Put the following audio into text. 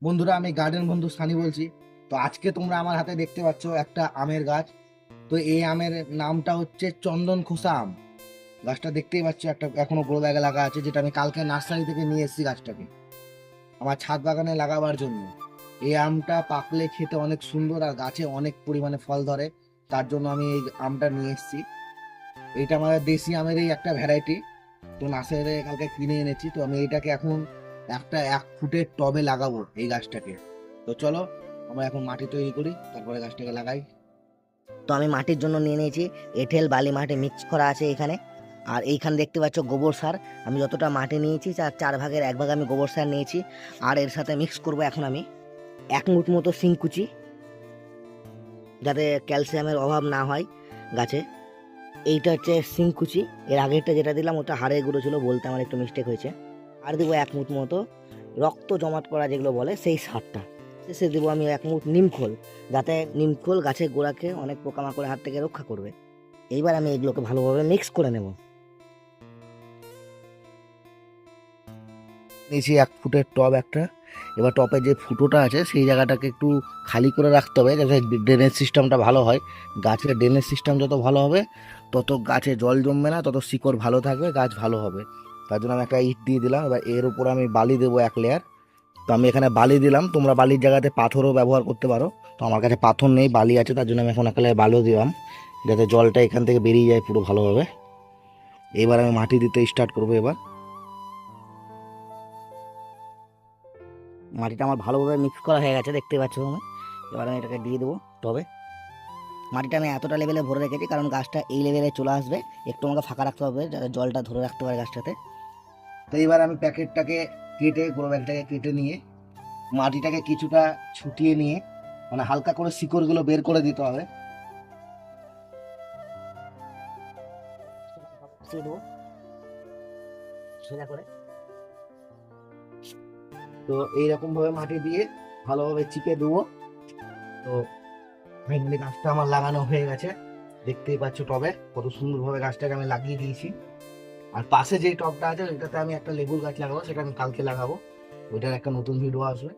বন্ধুরা, আমি গার্ডেন বন্ধু সানি বলছি। তো আজকে তোমরা আমার হাতে দেখতে পাচ্ছ একটা আমের গাছ। তো এই আমের নামটা হচ্ছে চন্দন খোসা আম। গাছটা দেখতেই পাচ্ছ, একটা এখনো গ্রো ব্যাগে লাগা আছে, যেটা আমি কালকে নার্সারি থেকে নিয়ে এসেছি গাছটাকে আমার ছাদ বাগানে লাগাবার জন্য। এই আমটা পাকলে খেতে অনেক সুন্দর আর গাছে অনেক পরিমাণে ফল ধরে, তার জন্য আমি এই আমটা নিয়ে এসেছি। এইটা আমাদের দেশি আমের এই একটা ভ্যারাইটি। তো নার্সারি থেকে কালকে কিনে এনেছি। তো আমি এটাকে এখন একটা 1 ফুটের টবে লাগাবো এই গাছটাকে। তো চলো আমরা এখন মাটি তৈরি করি, তারপরে গাছটাকে লাগাই। তো আমি মাটির জন্য নিয়ে নিয়েছি এঁটেল বালি মাটি মিক্স করা আছে এখানে। আর এইখানে দেখতে পাচ্ছ গোবর সার। আমি যতটা মাটি নিয়েছি তার 4 ভাগের 1 ভাগ আমি গোবর সার নিয়েছি। আর এর সাথে মিক্স করব এখন আমি 1 মুঠ মতো শিংকুচি, যাতে ক্যালসিয়ামের অভাব না হয় গাছে। এইটা হচ্ছে শিংকুচি। এর আগেরটা যেটা দিলাম ওটা হাড়ের গুঁড়ো ছিল, বলতে আমার একটু মিস্টেক হয়েছে। আর দেবো 1 মুঠ মতো রক্ত জমাট করা যেগুলো বলে সেই সারটা। শেষে দেবো আমি 1 মুঠ নিমখোল, যাতে নিমখোল গাছের গোড়াকে অনেক পোকামাকড়ের হাত থেকে রক্ষা করবে। এইবার আমি এগুলোকে ভালোভাবে মিক্স করে নেব। নিয়েছি 1 ফুটের টব একটা। এবার টপের যে ফুটোটা আছে সেই জায়গাটাকে একটু খালি করে রাখতে হবে, যাতে ড্রেনেজ সিস্টেমটা ভালো হয়। গাছের ড্রেনেজ সিস্টেম যত ভালো হবে, তত গাছে জল জমবে না, তত শিকড় ভালো থাকবে, গাছ ভালো হবে। তার জন্য আমি একটা ইট দিয়ে দিলাম। এবার এর উপর আমি বালি দেবো 1 লেয়ার। তো আমি এখানে বালি দিলাম, তোমরা বালির জায়গাতে পাথরও ব্যবহার করতে পারো। তো আমার কাছে পাথর নেই, বালি আছে, তার জন্য আমি এখন 1 লেয়ার বালিও দিলাম, যাতে জলটা এখান থেকে বেরিয়ে যায় পুরো ভালোভাবে। এবার আমি মাটি দিতে স্টার্ট করবো। এবার মাটিটা আমার ভালোভাবে মিক্স করা হয়ে গেছে, দেখতে পাচ্ছ তুমি। এবার আমি এটাকে দিয়ে দেবো টবে। মাটিটা আমি এতটা লেভেলে ভরে রেখেছি কারণ গাছটা এই লেভেলে চলে আসবে। একটু আমাকে ফাঁকা রাখতে হবে যাতে জলটা ধরে রাখতে পারে গাছটাতে। তো এবার আমি প্যাকেটটাকে কেটে, গ্রো ব্যাগটাকে কেটে নিয়ে মাটিটাকে কিছুটা ছুটিয়ে নিয়ে, মানে হালকা করে শিকড়গুলো বের করে দিতে হবে। বসিয়ে দেবো সোজা করে। তো এইরকম ভাবে মাটি দিয়ে ভালোভাবে চিপে দেবো। তো ফাইনালি গাছটা আমার লাগানো হয়ে গেছে, দেখতেই পাচ্ছ টবে কত সুন্দরভাবে গাছটাকে আমি লাগিয়ে দিয়েছি। আর পাশে যে টবটা আছে ওইটাতে আমি একটা লেবুর গাছ লাগাবো, সেটা আমি কালকে লাগাবো। ওইটার একটা নতুন ভিডিও আসবে।